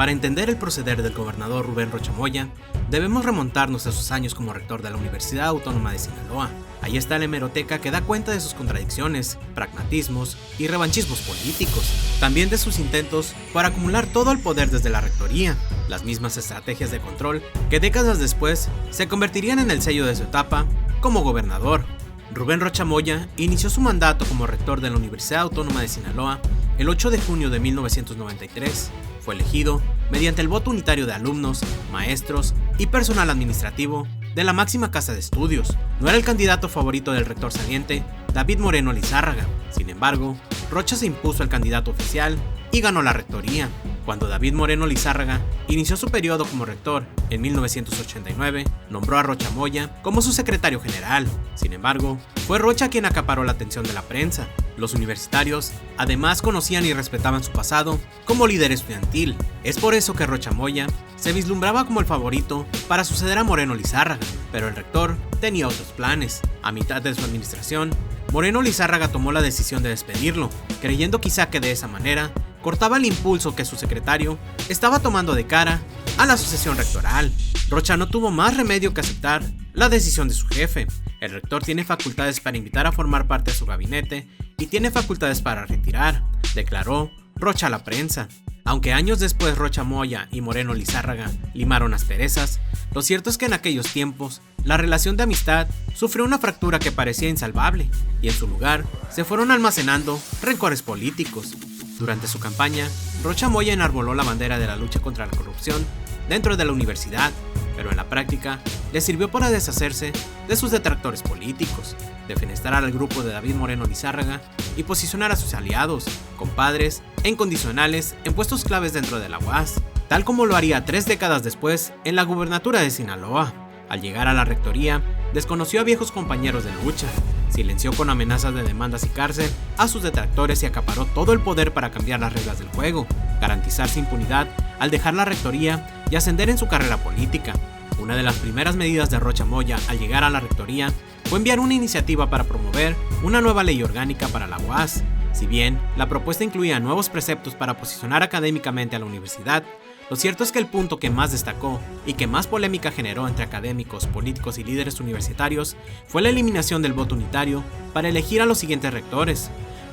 Para entender el proceder del gobernador Rubén Rocha Moya, debemos remontarnos a sus años como rector de la Universidad Autónoma de Sinaloa. Ahí está la hemeroteca que da cuenta de sus contradicciones, pragmatismos y revanchismos políticos, también de sus intentos para acumular todo el poder desde la rectoría, las mismas estrategias de control que décadas después se convertirían en el sello de su etapa como gobernador. Rubén Rocha Moya inició su mandato como rector de la Universidad Autónoma de Sinaloa el 8 de junio de 1993. Fue elegido mediante el voto unitario de alumnos, maestros y personal administrativo de la máxima casa de estudios. No era el candidato favorito del rector saliente, David Moreno Lizárraga. Sin embargo, Rocha se impuso al candidato oficial y ganó la rectoría. Cuando David Moreno Lizárraga inició su periodo como rector en 1989, nombró a Rocha Moya como su secretario general. Sin embargo, fue Rocha quien acaparó la atención de la prensa. Los universitarios, además, conocían y respetaban su pasado como líder estudiantil. Es por eso que Rocha Moya se vislumbraba como el favorito para suceder a Moreno Lizárraga, pero el rector tenía otros planes. A mitad de su administración, Moreno Lizárraga tomó la decisión de despedirlo, creyendo quizá que de esa manera cortaba el impulso que su secretario estaba tomando de cara a la sucesión rectoral. Rocha no tuvo más remedio que aceptar la decisión de su jefe. El rector tiene facultades para invitar a formar parte de su gabinete y tiene facultades para retirar, declaró Rocha a la prensa. Aunque años después Rocha Moya y Moreno Lizárraga limaron asperezas, lo cierto es que en aquellos tiempos la relación de amistad sufrió una fractura que parecía insalvable y en su lugar se fueron almacenando rencores políticos. Durante su campaña, Rocha Moya enarboló la bandera de la lucha contra la corrupción dentro de la universidad, pero en la práctica le sirvió para deshacerse de sus detractores políticos, defenestrar al grupo de David Moreno Lizárraga y posicionar a sus aliados, compadres e incondicionales en puestos claves dentro de la UAS, tal como lo haría 3 décadas después en la gubernatura de Sinaloa. Al llegar a la rectoría, desconoció a viejos compañeros de lucha, silenció con amenazas de demandas y cárcel a sus detractores y acaparó todo el poder para cambiar las reglas del juego, garantizarse impunidad al dejar la rectoría y ascender en su carrera política. Una de las primeras medidas de Rocha Moya al llegar a la rectoría fue enviar una iniciativa para promover una nueva ley orgánica para la UAS. Si bien la propuesta incluía nuevos preceptos para posicionar académicamente a la universidad, lo cierto es que el punto que más destacó y que más polémica generó entre académicos, políticos y líderes universitarios fue la eliminación del voto unitario para elegir a los siguientes rectores.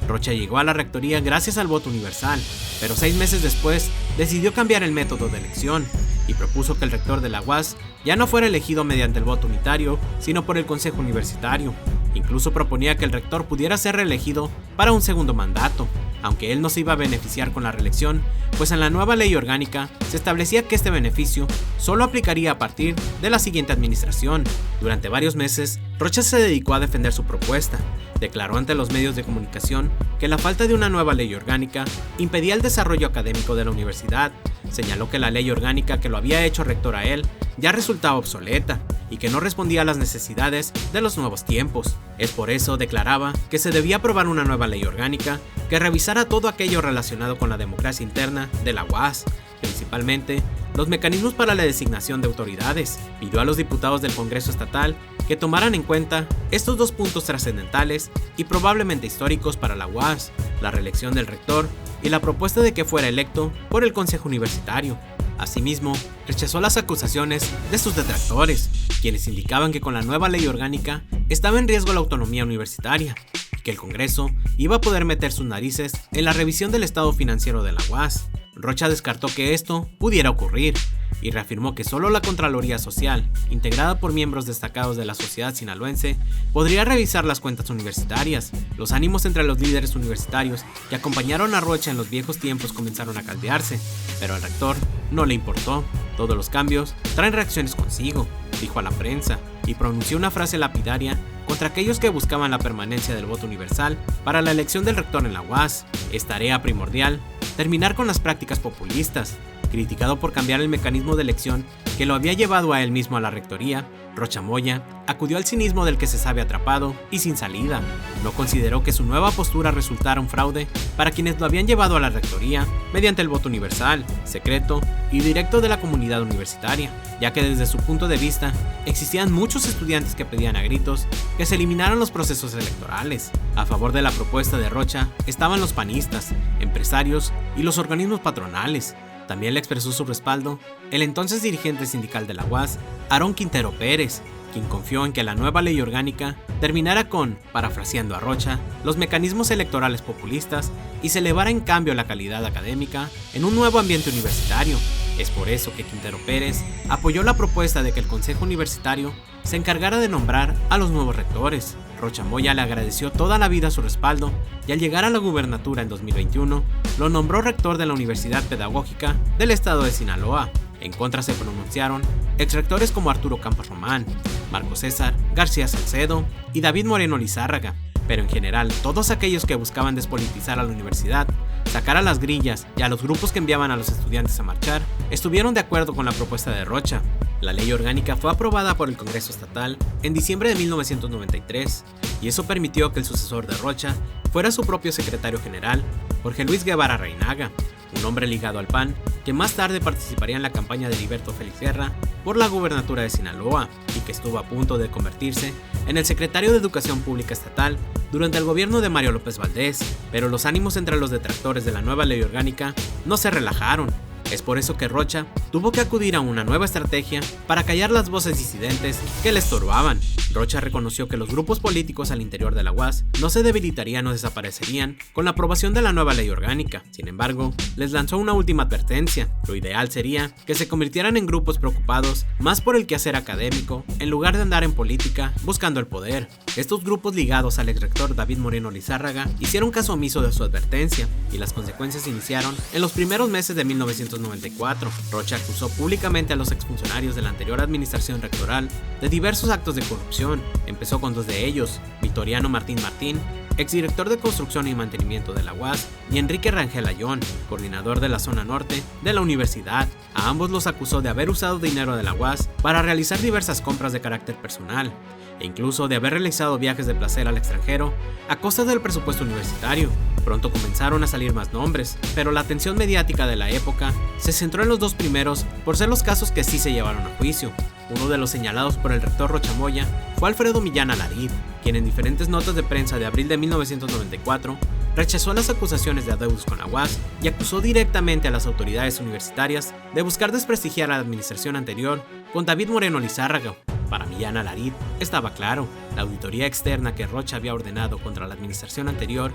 Rocha llegó a la rectoría gracias al voto universal, pero 6 meses después decidió cambiar el método de elección y propuso que el rector de la UAS ya no fuera elegido mediante el voto unitario, sino por el Consejo Universitario. Incluso proponía que el rector pudiera ser reelegido para un segundo mandato, aunque él no se iba a beneficiar con la reelección, pues en la nueva ley orgánica se establecía que este beneficio solo aplicaría a partir de la siguiente administración. Durante varios meses, Rocha se dedicó a defender su propuesta. Declaró ante los medios de comunicación que la falta de una nueva ley orgánica impedía el desarrollo académico de la universidad. Señaló que la ley orgánica que lo había hecho rector a él ya resultaba obsoleta y que no respondía a las necesidades de los nuevos tiempos. Es por eso, declaraba, que se debía aprobar una nueva ley orgánica que revisara todo aquello relacionado con la democracia interna de la UAS, principalmente los mecanismos para la designación de autoridades. Pidió a los diputados del Congreso Estatal que tomaran en cuenta estos 2 puntos trascendentales y probablemente históricos para la UAS, la reelección del rector y la propuesta de que fuera electo por el Consejo Universitario. Asimismo, rechazó las acusaciones de sus detractores, quienes indicaban que con la nueva ley orgánica estaba en riesgo la autonomía universitaria y que el Congreso iba a poder meter sus narices en la revisión del estado financiero de la UAS. Rocha descartó que esto pudiera ocurrir y reafirmó que solo la Contraloría Social, integrada por miembros destacados de la sociedad sinaloense, podría revisar las cuentas universitarias. Los ánimos entre los líderes universitarios que acompañaron a Rocha en los viejos tiempos comenzaron a caldearse, pero al rector no le importó. Todos los cambios traen reacciones consigo, dijo a la prensa, y pronunció una frase lapidaria contra aquellos que buscaban la permanencia del voto universal para la elección del rector en la UAS. Es tarea primordial terminar con las prácticas populistas. Criticado por cambiar el mecanismo de elección que lo había llevado a él mismo a la rectoría, Rocha Moya acudió al cinismo del que se sabe atrapado y sin salida. No consideró que su nueva postura resultara un fraude para quienes lo habían llevado a la rectoría mediante el voto universal, secreto y directo de la comunidad universitaria, ya que desde su punto de vista existían muchos estudiantes que pedían a gritos que se eliminaran los procesos electorales. A favor de la propuesta de Rocha estaban los panistas, empresarios y los organismos patronales. También le expresó su respaldo el entonces dirigente sindical de la UAS, Aarón Quintero Pérez, quien confió en que la nueva ley orgánica terminara con, parafraseando a Rocha, los mecanismos electorales populistas y se elevara en cambio la calidad académica en un nuevo ambiente universitario. Es por eso que Quintero Pérez apoyó la propuesta de que el Consejo Universitario se encargara de nombrar a los nuevos rectores. Rocha Moya le agradeció toda la vida su respaldo y al llegar a la gubernatura en 2021, lo nombró rector de la Universidad Pedagógica del Estado de Sinaloa. En contra se pronunciaron exrectores como Arturo Campos Román, Marco César García Salcedo y David Moreno Lizárraga, pero en general todos aquellos que buscaban despolitizar a la universidad, sacar a las grillas y a los grupos que enviaban a los estudiantes a marchar, estuvieron de acuerdo con la propuesta de Rocha. La ley orgánica fue aprobada por el Congreso Estatal en diciembre de 1993 y eso permitió que el sucesor de Rocha fuera su propio secretario general, Jorge Luis Guevara Reinaga, un hombre ligado al PAN que más tarde participaría en la campaña de Heriberto Félix Guerra por la gubernatura de Sinaloa y que estuvo a punto de convertirse en el secretario de Educación Pública Estatal durante el gobierno de Mario López Valdés, pero los ánimos entre los detractores de la nueva ley orgánica no se relajaron. Es por eso que Rocha tuvo que acudir a una nueva estrategia para callar las voces disidentes que le estorbaban. Rocha reconoció que los grupos políticos al interior de la UAS no se debilitarían o desaparecerían con la aprobación de la nueva ley orgánica. Sin embargo, les lanzó una última advertencia. Lo ideal sería que se convirtieran en grupos preocupados más por el quehacer académico en lugar de andar en política buscando el poder. Estos grupos ligados al exrector David Moreno Lizárraga hicieron caso omiso de su advertencia y las consecuencias iniciaron en los primeros meses de 1994. Rocha acusó públicamente a los exfuncionarios de la anterior administración rectoral de diversos actos de corrupción. Empezó con dos de ellos, Victoriano Martín Martín, exdirector de Construcción y Mantenimiento de la UAS, y Enrique Rangel Ayón, coordinador de la zona norte de la universidad. A ambos los acusó de haber usado dinero de la UAS para realizar diversas compras de carácter personal, e incluso de haber realizado viajes de placer al extranjero a costa del presupuesto universitario. Pronto comenzaron a salir más nombres, pero la atención mediática de la época se centró en los dos primeros por ser los casos que sí se llevaron a juicio. Uno de los señalados por el rector Rocha Moya fue Alfredo Millán Alarid, quien en diferentes notas de prensa de abril de 1994 rechazó las acusaciones de adeudos con la UAS y acusó directamente a las autoridades universitarias de buscar desprestigiar a la administración anterior con David Moreno Lizárraga. Para Millán Alarid estaba claro, la auditoría externa que Rocha había ordenado contra la administración anterior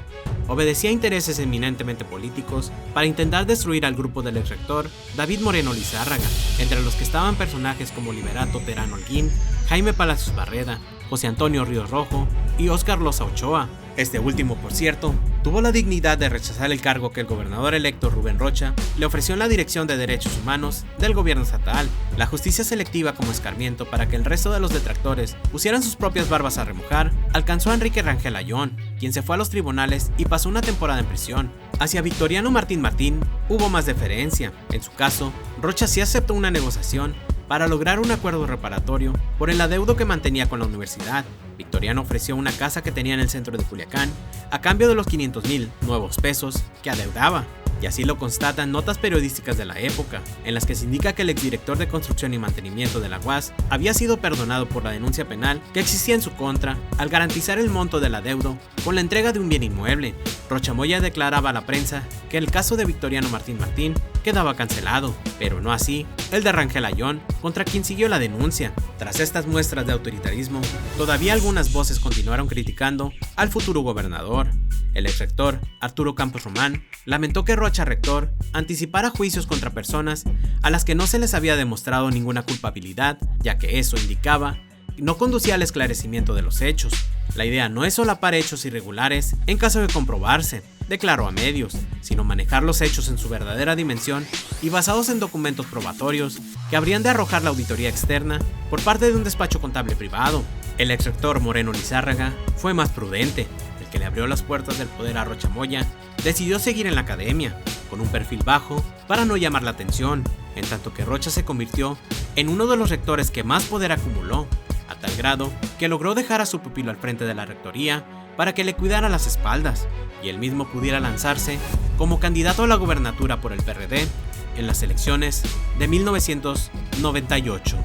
obedecía a intereses eminentemente políticos para intentar destruir al grupo del exrector David Moreno Lizárraga, entre los que estaban personajes como Liberato Terán Holguín, Jaime Palacios Barreda, José Antonio Ríos Rojo y Óscar Loza Ochoa. Este último, por cierto, tuvo la dignidad de rechazar el cargo que el gobernador electo Rubén Rocha le ofreció en la Dirección de Derechos Humanos del gobierno estatal. La justicia selectiva como escarmiento para que el resto de los detractores pusieran sus propias barbas a remojar, alcanzó a Enrique Rangel Ayón, quien se fue a los tribunales y pasó una temporada en prisión. Hacia Victoriano Martín Martín hubo más deferencia. En su caso, Rocha sí aceptó una negociación para lograr un acuerdo reparatorio por el adeudo que mantenía con la universidad. Victoriano ofreció una casa que tenía en el centro de Culiacán a cambio de los 500,000 nuevos pesos que adeudaba. Y así lo constatan notas periodísticas de la época, en las que se indica que el exdirector de Construcción y Mantenimiento de la UAS había sido perdonado por la denuncia penal que existía en su contra al garantizar el monto del adeudo con la entrega de un bien inmueble. Rocha Moya declaraba a la prensa que el caso de Victoriano Martín Martín quedaba cancelado, pero no así el de Rangel Ayón, contra quien siguió la denuncia. Tras estas muestras de autoritarismo, todavía algunas voces continuaron criticando al futuro gobernador. El exrector Arturo Campos Román lamentó que Rocha rector anticipara juicios contra personas a las que no se les había demostrado ninguna culpabilidad, ya que eso indicaba no conducía al esclarecimiento de los hechos. La idea no es solapar hechos irregulares en caso de comprobarse, declaró a medios, sino manejar los hechos en su verdadera dimensión y basados en documentos probatorios que habrían de arrojar la auditoría externa por parte de un despacho contable privado. El exrector Moreno Lizárraga fue más prudente. El que le abrió las puertas del poder a Rocha Moya decidió seguir en la academia, con un perfil bajo para no llamar la atención, en tanto que Rocha se convirtió en uno de los rectores que más poder acumuló, a tal grado que logró dejar a su pupilo al frente de la rectoría para que le cuidara las espaldas y él mismo pudiera lanzarse como candidato a la gubernatura por el PRD en las elecciones de 1998.